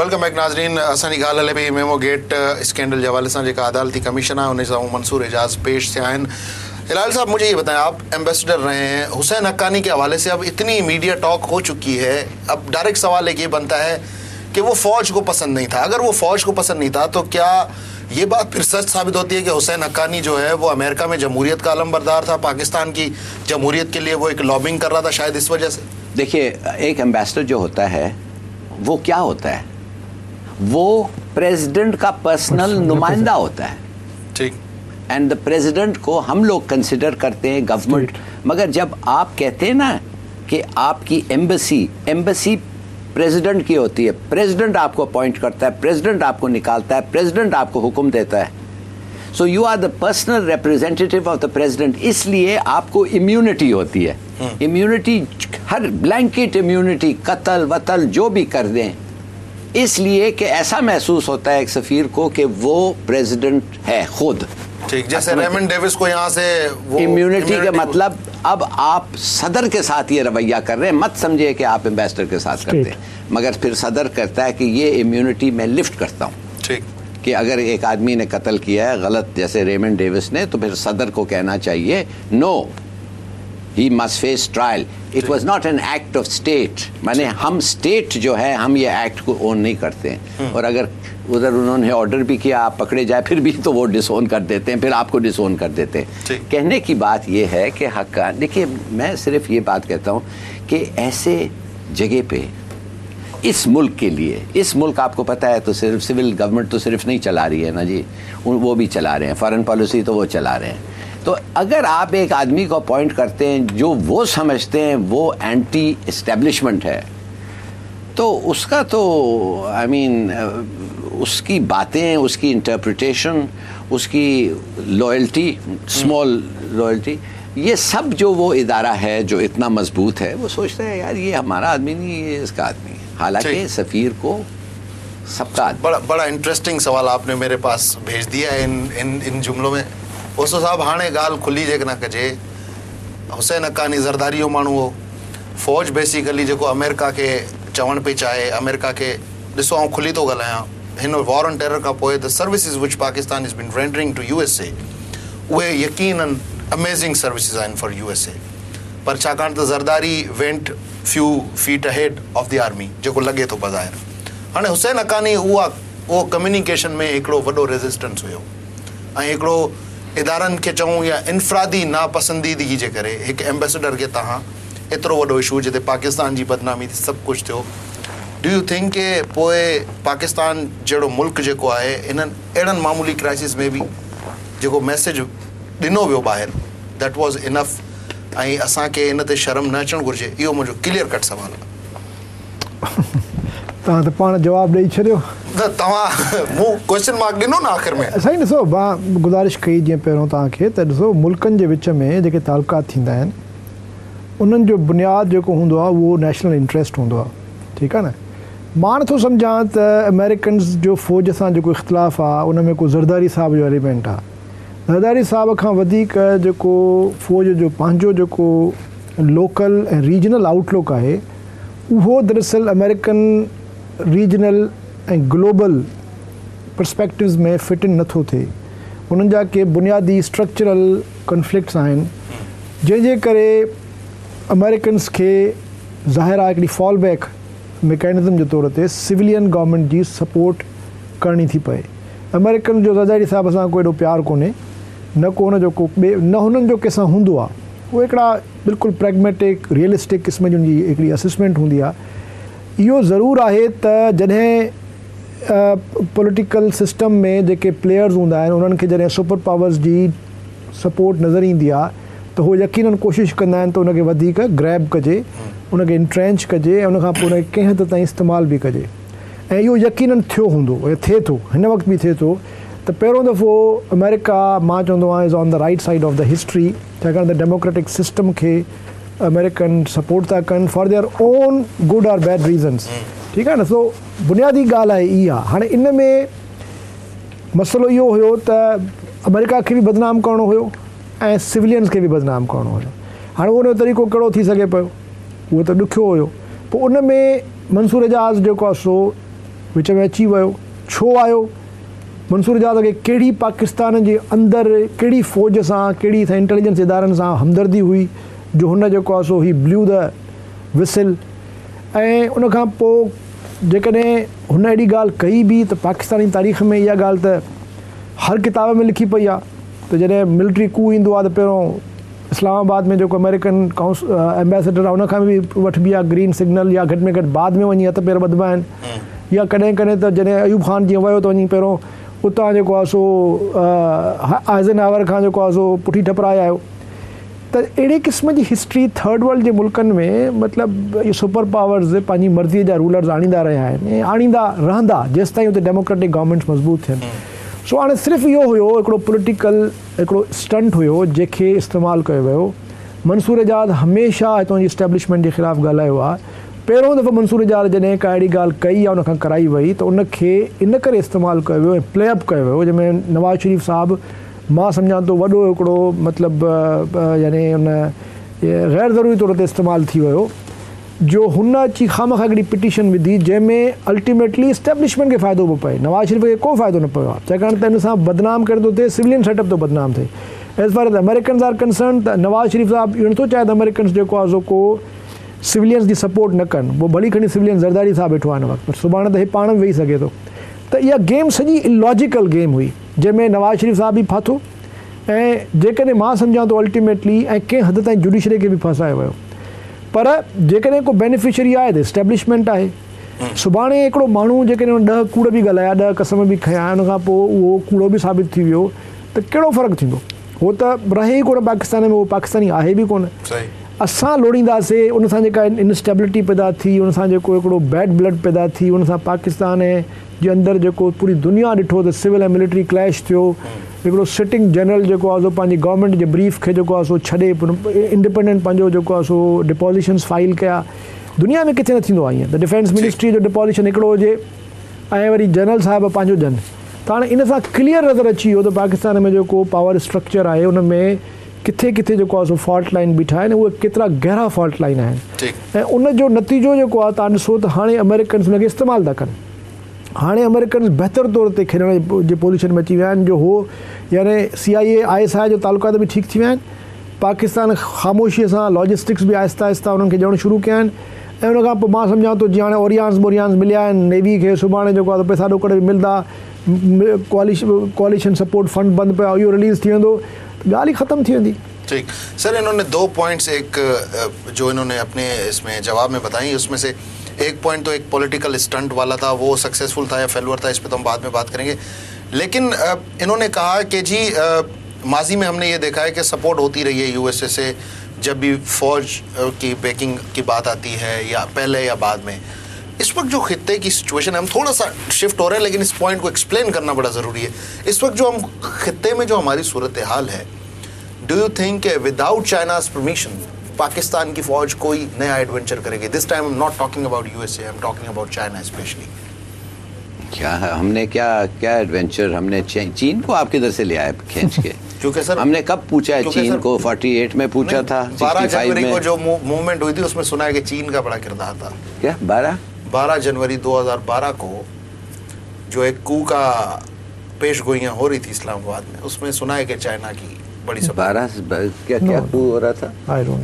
Welcome back नाज़रीन। असांजी ॻाल्हि हले पई मेमो गेट स्कैंडल के हवाले से जेका अदालती कमीशन है उन सां मंसूर एजाज पेश थिया आहिनि। हिलाल साहब, मुझे ये बताएं, आप एम्बेसडर रहे हैं, हुसैन हक्कानी के हवाले से अब इतनी मीडिया टॉक हो चुकी है, अब डायरेक्ट सवाल एक ये बनता है कि वो फ़ौज को पसंद नहीं था। अगर वो फ़ौज को पसंद नहीं था तो क्या ये बात फिर सच साबित होती है कि हुसैन हक्कानी जो है वो अमेरिका में जमहूरियत का अलमबरदार था, पाकिस्तान की जमहूरियत के लिए वो एक लॉबिंग कर रहा था शायद इस वजह से? देखिए, एक एम्बेसडर जो होता है वो क्या होता है, वो प्रेसिडेंट का पर्सनल नुमाइंदा होता है। ठीक। एंड द प्रेसिडेंट को हम लोग कंसिडर करते हैं गवर्नमेंट, मगर जब आप कहते हैं ना कि आपकी एम्बेसी प्रेसिडेंट की होती है, प्रेसिडेंट आपको अपॉइंट करता है, प्रेसिडेंट आपको निकालता है, प्रेसिडेंट आपको हुक्म देता है, so you are the personal representative of the president, इसलिए आपको इम्यूनिटी होती है। इम्यूनिटी, हर ब्लैंकेट इम्यूनिटी, कत्ल वतल जो भी कर दें, इसलिए कि ऐसा महसूस होता है एक सफीर को कि वो प्रेसिडेंट है खुद। ठीक, जैसे रेमंड डेविस को यहाँ से वो इम्यूनिटी का मतलब, अब आप सदर के साथ ये रवैया कर रहे हैं, मत समझिए कि आप एम्बेसडर के साथ करते हैं, मगर फिर सदर कहता है कि ये इम्यूनिटी मैं लिफ्ट करता हूँ। ठीक, कि अगर एक आदमी ने कत्ल किया है गलत, जैसे रेमंड डेविस ने, तो फिर सदर को कहना चाहिए no, he must face trial, it was not an act of state. माने हम स्टेट जो है, हम ये एक्ट को ओन नहीं करते हैं, और अगर उधर उन्होंने ऑर्डर भी किया आप पकड़े जाए फिर भी तो वो डिसोन कर देते हैं, फिर आपको डिसोन कर देते हैं। कहने की बात ये है कि हक्का, देखिए मैं सिर्फ ये बात कहता हूँ कि ऐसे जगह पे इस मुल्क के लिए, इस मुल्क आपको पता है तो सिर्फ सिविल गवर्नमेंट तो सिर्फ नहीं चला रही है ना जी, वो भी चला रहे हैं, फॉरेन पॉलिसी तो वो चला रहे हैं। तो अगर आप एक आदमी को अपॉइंट करते हैं जो वो समझते हैं वो एंटी एस्टेब्लिशमेंट है, तो उसका तो आई मीन उसकी बातें, उसकी इंटरप्रिटेशन, उसकी लॉयल्टी, स्मॉल लॉयल्टी, ये सब जो वो इदारा है जो इतना मजबूत है, वो सोचता है यार ये हमारा आदमी नहीं, ये इसका आदमी है। हालांकि सफ़ीर को सबका बड़ा इंटरेस्टिंग सवाल आपने मेरे पास भेज दिया है इन जुमलों में। ओसो साहब, हाणे ॻाल्हि खुली जेके न कजे, हुसैन हक्कानी ज़रदारी जो माण्हू हो, फ़ौज बेसिकली जेको अमेरिका के चवण पे चाहे, अमेरिका के ॾिसो आउं खुली थो ॻाल्हायां, हिन वॉर ऑन टेरर खां पोइ the services which Pakistan is been rendering to USA, उहे यकीनन अमेजिंग सर्विसिस आहिनि फॉर USA, पर छाकाणि त Zardari went few feet ahead of the army, जेको लॻे थो बज़ाहिर। हाणे हुसैन हक्कानी उहो कम्युनिकेशन में हिकिड़ो वॾो रेजिस्टेंस हुयो, ऐं हिकिड़ो इदारनि खे चऊं या इनफरादी नापसंदीदगी जे करे हिकु एम्बेसडर खे तव्हां एतिरो वॾो इशू जिते पाकिस्तान जी बदनामी थी, सभु कुझु थियो, डू यू थिंक के पोइ पाकिस्तान जहिड़ो मुल्क जेको आहे इन्हनि अहिड़नि मामूली क्राइसिस में बि जेको मैसेज ॾिनो वियो ॿाहिरि, दैट वॉज इनफ, ऐं असांखे इन ते शर्म न अचणु घुरिजे? इहो मुंहिंजो क्लियर कट सवाल आहे। तव्हां त पाण जवाबु ॾेई छॾियो, तव्हां मूं क्वेश्चन मार्क ॾिनो न आख़िर में। साईं ॾिसो, मां गुज़ारिश कई जीअं पहिरियों तव्हांखे, त ॾिसो मुल्कनि जे विच में जेके तालुकात थींदा आहिनि उन्हनि जो बुनियादु जेको हूंदो आहे उहो नेशनल इंट्रस्ट हूंदो आहे, ठीकु आहे न। मां नथो सम्झां त अमेरिकन्स जो फ़ौज सां जेको इख़्तिलाफ़ु आहे उन में को ज़रदारी साहब जो एलिमेंट आहे। ज़रदारी साहब खां वधीक जेको फ़ौज जो पंहिंजो जेको लोकल ऐं रीजनल आउटलुक आहे, उहो दरअसल अमेरिकन रीजनल ऐं ग्लोबल पर्सपेक्टिव्स में फिट इन नथो थिए। उन्हनि जा के बुनियादी स्ट्रक्चरल कॉन्फ्लिक्ट्स आहिनि जंहिंजे करे अमेरिकन्स खे ज़ाहिर आहे हिकिड़ी फॉल बैक मैकेनिज़म जे तौर ते सिविलियन गवर्नमेंट जी सपोर्ट करणी थी पए। अमेरिकन जो ज़रदारी साहब सां को एॾो प्यारु कोन्हे, न को हुनजो को ॿिए, न हुननि जो कंहिंसां हूंदो आहे। उहे हिकिड़ा बिल्कुलु प्रैग्मेटिक रियलिस्टिक क़िस्म जी उनजी हिकिड़ी असेसमेंट हूंदी आहे। इहो ज़रूरु आहे त जॾहिं पॉलिटिकल सिस्टम में जेके प्लेयर्स हूंदा आहिनि उन्हनि खे जॾहिं सुपर पावर्स जी सपोर्ट नज़र ईंदी आहे त उहो यकीनन कोशिशि कंदा आहिनि त उनखे वधीक ग्रैब कजे, उनखे इंट्रेंच कजे, ऐं उनखां पोइ उनखे कंहिं हद ताईं इस्तेमालु बि कजे। ऐं इहो यकीनन थियो हूंदो ऐं थिए थो, हिन वक़्तु बि थिए थो त पहिरियों दफ़ो अमेरिका, मां चवंदो आहियां, is on the right side of the history, छाकाणि त डेमोक्रेटिक सिस्टम खे अमेरिकन सपोर्ट था कनि फॉर देयर ओन गुड और बैड रीज़न्स, ठीकु आहे न। सो बुनियादी ॻाल्हि आहे इहा। हाणे इन में मसइलो इहो हुयो त अमेरिका खे बि बदनाम करणो हुयो ऐं सिविलियन्स खे बि बदनाम करणो हुयो। हाणे उन जो तरीक़ो कहिड़ो थी सघे पियो, उहो त ॾुखियो हुयो। पोइ उन में मंसूर एजाज़ जेको आहे सो विच में अची वियो, छो आयो? मंसूर इजाज़ खे कहिड़ी पाकिस्तान जे अंदरि कहिड़ी फ़ौज सां, कहिड़ी इंटेलिजेंस इदारनि सां हमदर्दी हुई जो हुन जेको आहे सो ही ब्लू द विसिल। ऐं उन खां पोइ जेकॾहिं हुन अहिड़ी ॻाल्हि कई बि त पाकिस्तानी तारीख़ में इहा ॻाल्हि त हर किताब में लिखी पई आहे त जॾहिं मिलिट्री कू ईंदो आहे त पहिरों इस्लामाबाद में जेको अमेरिकन एम्बेसडर आहे उनखां बि वठिबी आहे ग्रीन सिग्नल, या घटि में घटि बाद में वञी हथ पेर ॿधबा आहिनि। या कॾहिं कॾहिं त जॾहिं अयूब ख़ान जीअं वियो त वञी पहिरों उतां जेको आहे सो आइज़नहावर खां जेको आहे सो पुठी टपराए आयो। त अहिड़े क़िस्म जी हिस्ट्री थर्ड वर्ल्ड जे मुल्कनि में मतिलबु इहे सुपर पावर्स पंहिंजी मर्ज़ीअ जा रूलर्स आणींदा रहिया आहिनि ऐं आणींदा रहंदा जेसि ताईं हुते डेमोक्रेटिक गवर्नमेंट्स मज़बूत थियनि। सो हाणे सिर्फ़ु इहो हुयो हिकिड़ो पॉलिटिकल हिकिड़ो स्टंट हुयो जंहिंखे इस्तेमालु कयो वियो। मंसूर इजाज़ हमेशह हितां जी इस्टेब्लिशमेंट जे ख़िलाफ़ु ॻाल्हायो आहे। पहिरों दफ़ो मंसूर इजाज़ जॾहिं का अहिड़ी ॻाल्हि कई या उनखां कराई वई त उनखे इन करे इस्तेमालु कयो वियो ऐं प्लेअप कयो वियो, जंहिंमें नवाज़ शरीफ़ साहिबु मां सम्झां थो वॾो हिकिड़ो मतिलबु यानी उन ग़ैर ज़रूरी तौर ते इस्तेमालु थी वियो जो हुन अची खामख़ा हिकिड़ी पिटीशन विधी जंहिंमें अल्टीमेटली इस्टेब्लिशमेंट खे फ़ाइदो पियो पए, नवाज़ शरीफ़ खे को फ़ाइदो न पियो आहे, छाकाणि त इन सां बदनाम करे थो थिए, सिविलियन सेटअप थो बदनाम थिए। As far as Americans are concern त नवाज़ शरीफ़ साहिबु इहो नथो चाहे त अमेरिकन्स जेको आहे सो को सिविलियंस जी सपोर्ट न कनि, वो भली खणी सिविलियन ज़रदारी साहब वेठो आहे हिन वक़्तु, सुभाणे त हे पाण बि वेही सघे थो। त इहा गेम सॼी इलॉजिकल गेम हुई जंहिंमें नवाज़ शरीफ़ साहब बि फाथो ऐं जेकॾहिं मां सम्झां थो अल्टीमेटली ऐं कंहिं हद ताईं जुडिशरी खे बि फसायो वियो। पर जेकॾहिं को बेनिफिशरी आहे त इस्टेब्लिशमेंट आहे। सुभाणे हिकिड़ो माण्हू जेकॾहिं 10 कूड़ बि ॻाल्हाया, 10 क़सम बि खया, हुन खां पोइ उहो कूड़ो बि साबित थी वियो त कहिड़ो फ़र्क़ु थींदो? उहो त रहे ई कोन पाकिस्तान में, उहो पाकिस्तानी आहे बि कोन। असां लोड़ींदासीं उन सां जेका इनस्टेबिलिटी पैदा थी, उन सां जेको हिकिड़ो बैड ब्लड पैदा थी, उन सां पाकिस्तान जे अंदरि जेको पूरी दुनिया ॾिठो त सिविल ऐं मिलिट्री क्लैश थियो, हिकिड़ो सिटिंग जनरल जेको आहे सो पंहिंजी गवर्नमेंट जे ब्रीफ खे जेको आहे सो छॾे इंडिपेंडेंट पंहिंजो जेको आहे सो डिपोज़िशन्स फाइल कया। दुनिया में किथे न थींदो आहे ईअं त डिफेंस मिनिस्ट्री जो डिपोज़िशन हिकिड़ो हुजे ऐं वरी जनरल साहिब पंहिंजो ॾियनि। त हाणे इन सां क्लियर नज़र अची वियो त पाकिस्तान में जेको पावर स्ट्रक्चर आहे उन में किथे किथे जेको आहे सो फॉल्ट लाइन बीठा आहिनि, उहे केतिरा गहरा फॉल्ट लाइन आहिनि ऐं उन जो नतीजो जेको आहे तव्हां ॾिसो त हाणे अमेरिकन्स हुनखे इस्तेमालु था कनि। हाणे अमेरिकन्स बहितर तौर ते खेॾण जे पोज़ीशन में अची विया आहिनि जो हो यानी CIA ISI जो तालुकात बि ठीकु थी विया आहिनि। पाकिस्तान ख़ामोशीअ सां लॉजिस्टिक्स बि आहिस्ता आहिस्ता उन्हनि खे ॾियणु शुरू कया आहिनि ऐं उन खां पोइ मां सम्झां थो जीअं हाणे ओरियान्स मिलिया आहिनि नेवी खे, सुभाणे जेको आहे पैसा ॾोकड़ बि मिलंदा, कोalition सपोर्ट फंड बंदि पियो इहो रिलीज़ थी वेंदो, ॻाल्हि ई ख़तम थी वेंदी। ठीक सर, इन्होंने 2 पॉइंट्स एक जो इन्होंने अपने इसमें जवाब में बताई, उसमें से एक पॉइंट तो एक पॉलिटिकल स्टंट वाला था, वो सक्सेसफुल था या फेलुअर था, इस पर तो हम बाद में बात करेंगे। लेकिन इन्होंने कहा कि जी माजी में हमने ये देखा है कि सपोर्ट होती रही है USA से जब भी फौज की बैकिंग की बात आती है या पहले या बाद में। इस वक्त जो खित्ते की सिचुएशन है, हम थोड़ा सा शिफ्ट हो रहे हैं लेकिन इस पॉइंट को एक्सप्लेन करना बड़ा ज़रूरी है। इस वक्त जो हम खित्ते में जो हमारी सूरत हाल है, do U think without China's permission Pakistan की फौज कोई नया एडवेंचर करेगी? This time I am not talking about USA, I am talking about China specially. क्या हमने क्या एडवेंचर हमने चीन को आप किधर से ले आए खींच के? क्योंकि सर हमने कब पूछा है चीन को? 48 में पूछा था, 12 जनवरी को जो मूवमेंट हुई थी उसमें सुना है कि चीन का बड़ा किरदार था। क्या 12 जनवरी 2012 को जो एक कू का पेशगोइयाँ हो रही थी इस्लामाबाद में, उसमें सुना है कि चाइना की बड़ी 12 क्या कू हो रहा था?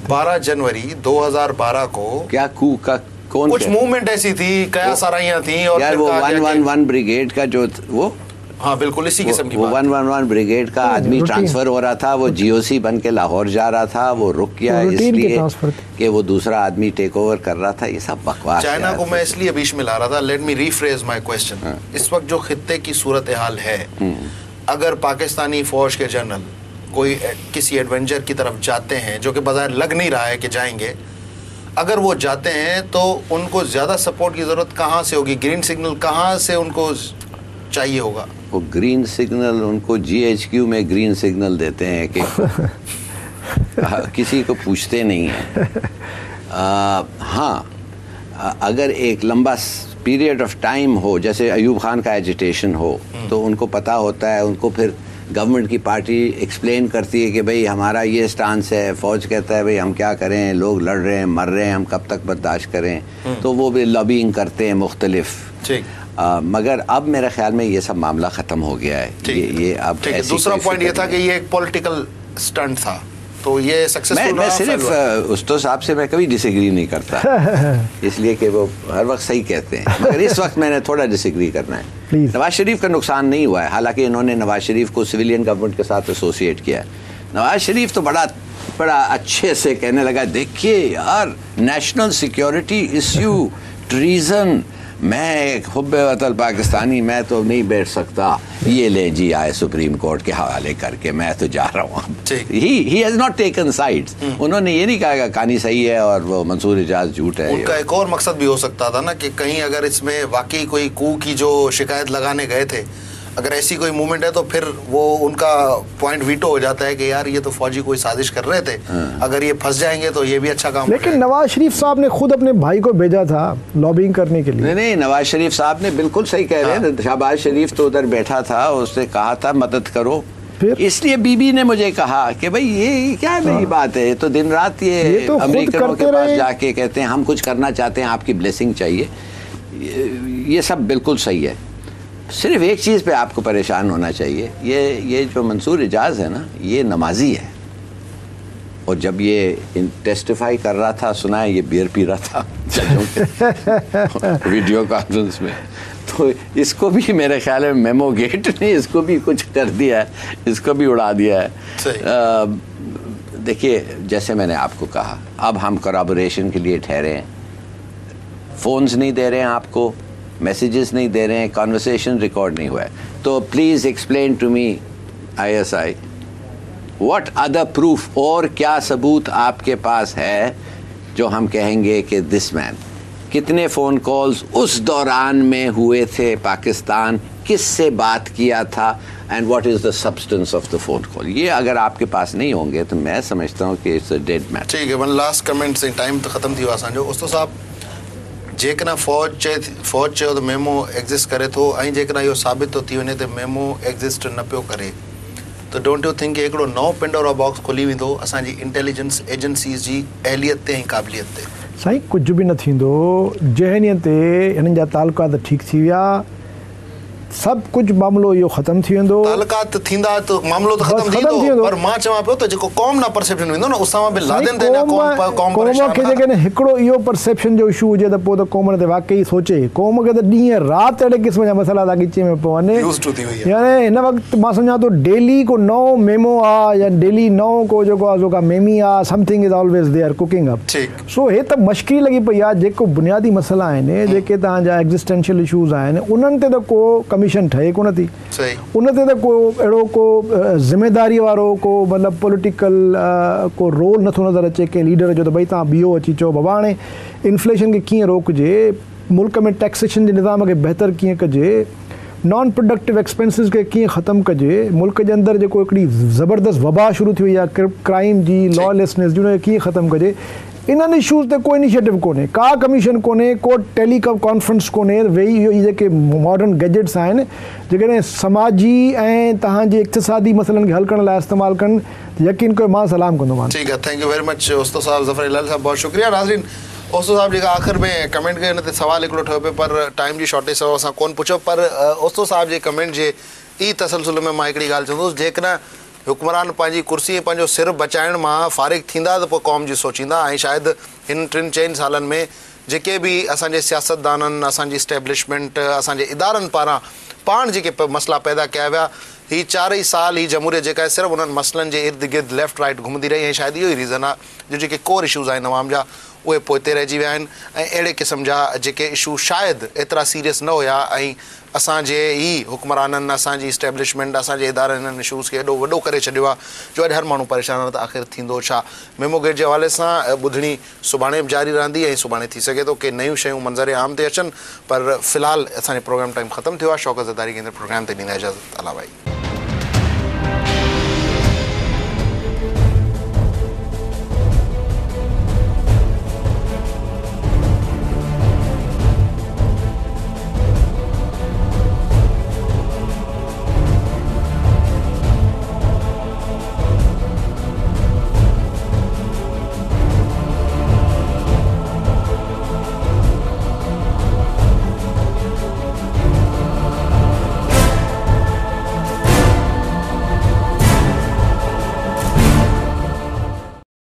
12 जनवरी 2012 को क्या कू का कौन? कुछ मूवमेंट ऐसी थी, कया सराइयाँ थी और यार वो 111 ब्रिगेड का जो वो, हाँ बिल्कुल इसी किस्म की बात। 111 ब्रिगेड का आदमी ट्रांसफर हो रहा था, वो GOC बन के लाहौर जा रहा था, वो रुक गया इसलिए कि वो दूसरा आदमी टेक ओवर कर रहा था। ये सब बकवास। चाइना को मैं इसलिए बीच में ला रहा था, let me rephrase my question. इस वक्त जो खित्ते की सूरत हाल है, अगर पाकिस्तानी फौज के जनरल कोई किसी एडवेंचर की तरफ जाते हैं, जो कि बाज़ाहिर लग नहीं रहा है कि जाएंगे, अगर वो जाते हैं तो उनको ज़्यादा सपोर्ट की ज़रूरत कहाँ से होगी? ग्रीन सिग्नल कहाँ से उनको चाहिए होगा? वो ग्रीन सिग्नल उनको GHQ में ग्रीन सिग्नल देते हैं कि किसी को पूछते नहीं हैं। हाँ, अगर एक लंबा पीरियड ऑफ टाइम हो, जैसे अयूब खान का एजिटेशन हो, तो उनको पता होता है, उनको फिर गवर्नमेंट की पार्टी एक्सप्लेन करती है कि भाई हमारा ये स्टांस है, फौज कहता है भाई हम क्या करें, लोग लड़ रहे हैं, मर रहे हैं, हम कब तक बर्दाश्त करें, तो वो भी लॉबिंग करते हैं मुख्तलिफ। मगर अब मेरे ख्याल में ये सब मामला ख़त्म हो गया है। ये अब दूसरा पॉइंट ये था कि ये एक पॉलिटिकल स्टंट था, तो ये सक्सेसफुल मैं सिर्फ उस्ताद साहब से मैं कभी डिसएग्री नहीं करता इसलिए कि वो हर वक्त सही कहते हैं, मगर इस वक्त मैंने थोड़ा डिसएग्री करना है। नवाज शरीफ का नुकसान नहीं हुआ है, हालांकि इन्होंने नवाज शरीफ को सिविलियन गवर्नमेंट के साथ एसोसिएट किया है। नवाज शरीफ तो बड़ा अच्छे से कहने लगा, देखिए यार नेशनल सिक्योरिटी इश्यू, ट्रीजन, मैं एक हुब्बे वतन पाकिस्तानी, मैं तो नहीं बैठ सकता, ये ले जी आए सुप्रीम कोर्ट के हवाले करके, मैं तो जा रहा हूँ। He has not taken sides. उन्होंने ये नहीं कहा कि कहानी सही है और वो मंसूर इजाज झूठ है। उनका एक और मकसद भी हो सकता था ना कि कहीं अगर इसमें वाकई कोई कू की जो शिकायत लगाने गए थे, अगर ऐसी कोई मूवमेंट है तो फिर वो उनका पॉइंट वीटो हो जाता है कि यार ये तो फौजी कोई साजिश कर रहे थे, अगर ये फंस जाएंगे तो ये भी अच्छा काम। लेकिन नवाज शरीफ साहब ने खुद अपने भाई को भेजा था लॉबिंग करने के लिए। नहीं, नवाज शरीफ साहब ने बिल्कुल सही कह रहे हैं। शहबाज शरीफ तो उधर बैठा था, उसने कहा था मदद करो, इसलिए बीबी ने मुझे कहा कि भाई ये क्या नई बात है, तो दिन रात ये तो अमेरिकनों के पास जाके कहते हैं हम कुछ करना चाहते हैं, आपकी ब्लेसिंग चाहिए। ये सब बिल्कुल सही है, सिर्फ एक चीज़ पे आपको परेशान होना चाहिए, ये जो मंसूर इजाज़ है ना, ये नमाजी है, और जब ये टेस्टिफाई कर रहा था, सुना है ये बियर पी रहा था जजों के वीडियो कॉन्फ्रेंस में, तो इसको भी मेरे ख्याल में मेमो गेट ने इसको भी कुछ कर दिया है, इसको भी उड़ा दिया है। देखिए, जैसे मैंने आपको कहा, अब हम कोलैबोरेशन के लिए ठहरे हैं, फ़ोन्स नहीं दे रहे हैं आपको, मैसेजेस नहीं दे रहे हैं, कॉन्वर्सेशन रिकॉर्ड नहीं हुआ है, तो please explain to me ISI what other proof, और क्या सबूत आपके पास है जो हम कहेंगे कि दिस मैन, कितने फ़ोन कॉल्स उस दौरान में हुए थे पाकिस्तान, किससे बात किया था, and what is the substance of the phone call. ये अगर आपके पास नहीं होंगे तो मैं समझता हूँ कि इट्स अ डेड मैटर। ठीक है, वन लास्ट कमेंट से टाइम तो ख़त्म थी हुआ असांजो। उस्तो साहब, जेकॾहिं फ़ौज चयो त मेमो एग्ज़िस्ट करे थो, ऐं जेकॾहिं इहो साबित थो थी वञे त मेमो एग्ज़िस्ट न पियो करे, त डोंट यू थिंक हिकिड़ो नओं पेंडोरा बॉक्स खुली वेंदो असांजी इंटेलिजेंस एजेंसीज़ जी अहलियत ते ऐं क़ाबिलियत ते? साईं, कुझु बि न थींदो, जंहिं ॾींहं ते हिननि जा तालुकात ठीक थी विया, सब कुछ मामलो इहो ख़त्म थी वेंदो। तालुकात थींदा तो मामलो तो ख़त्म थींदो, पर मां चवां पियो त जेको क़ौम ना परसेप्शन वेंदो न, उसामा बिन लादेन ते ना क़ौम खे जेकॾहिं हिकिड़ो इहो परसेप्शन जो इशू हुजे त पोइ त क़ौम ते वाकई सोचे, क़ौम खे त ॾींहं राति अहिड़े क़िस्म जा मसइला ताक़ीचे में पवनि, यानी हिन वक़्तु मां सम्झां थो डेली को नओं मेमो आहे या डेली नओं को जेको आहे जेका मेमी आहे, something is always there cooking up. So हे त मश्किल लॻी पई आहे, जेको बुनियादी मसइला आहिनि, जेके तव्हांजा एग्ज़िस्टेंशियल इशूज़ आहिनि, उन्हनि ते त को कमीशन ठहे कोन थी, उन ते त को अहिड़ो को ज़िम्मेदारी वारो को मतिलबु पॉलिटिकल को रोल नथो नज़र अचे कंहिं लीडर जो, त भई तव्हां बीहो अची चओ बाबा हाणे इन्फ्लेशन खे कीअं रोकजे, मुल्क में टैक्सेशन जे निज़ाम खे बहितर कीअं कजे, नॉन प्रोडक्टिव एक्सपेंसिस खे कीअं ख़तमु कजे, मुल्क जे अंदरि जेको हिकिड़ी ज़बरदस्त वबा शुरू थी वई आहे क्राइम जी, लॉलेसनेस जी, उनखे कीअं ख़तमु कजे, इन्हनि इशूज़ ते को इनिशिएटिव कोन्हे, का कमीशन कोन्हे, को टेली कॉन्फ्रेंस कोन्हे, वेही इहो जेके मॉडर्न गैजेट्स आहिनि जेकॾहिं समाजी ऐं तव्हांजे इक़्तिसादी मसइलनि खे हल करण लाइ इस्तेमालु कनि, यकीन कयो मां सलाम कंदोमांसि। ठीकु आहे, थैंक यू वेरी मच उस्तो साहब, ज़फ़र इलाही साहब, बहुत शुक्रिया। नाज़रीन, उस्तो साहब जेका आख़िर में कमेंट कयो, हिन ते सवाल हिकिड़ो ठहियो पियो, पर टाइम जी शॉर्टेज सां असां कोन पुछो, पर उस्तो साहब जे कमेंट जे ई तसलसुल में मां हिकिड़ी ॻाल्हि चवंदुसि, जेकॾहिं हुक्मरान पंहिंजी कुर्सी ऐं पंहिंजो सिर बचाइण मां फ़ारिग़ थींदा त पोइ क़ौम जी सोचींदा, ऐं शायदि हिन 3-4 सालनि में जेके बि असांजे सियासतदाननि, असांजी इस्टेब्लिशमेंट, असांजे इदारनि पारां पाण जेके मसइला पैदा कया विया, ही 4 साल ही जमहूरियत जेका आहे सिर्फ़ु उन्हनि मसइलनि जे इर्द गिर्द लेफ्ट राइट घुमंदी रही, ऐं शायदि इहो ई रीज़न आहे जो जेके कोर इशूज़ आहिनि अवाम जा उहे पोइते रहिजी विया आहिनि, ऐं अहिड़े क़िस्म जा जेके इशू शायदि एतिरा सीरियस न हुया, ऐं असांजे ई हुक्मराननि, असांजी इस्टेब्लिशमेंट, असांजे इदारनि हिननि इशूज़ खे एॾो वॾो करे छॾियो आहे जो अॼु हर माण्हू परेशान आहे त आख़िर थींदो छा। मेमो गेट जे हवाले सां ॿुधणी सुभाणे बि जारी रहंदी, ऐं सुभाणे थी सघे थो कि नयूं शयूं मंज़र आम ते अचनि, पर फ़िलहाल असांजो प्रोग्राम टाइम ख़तमु थियो आहे। शौक़त ज़रदारी केंद्र प्रोग्राम ते ॾींदा इजाज़त, अला भाई।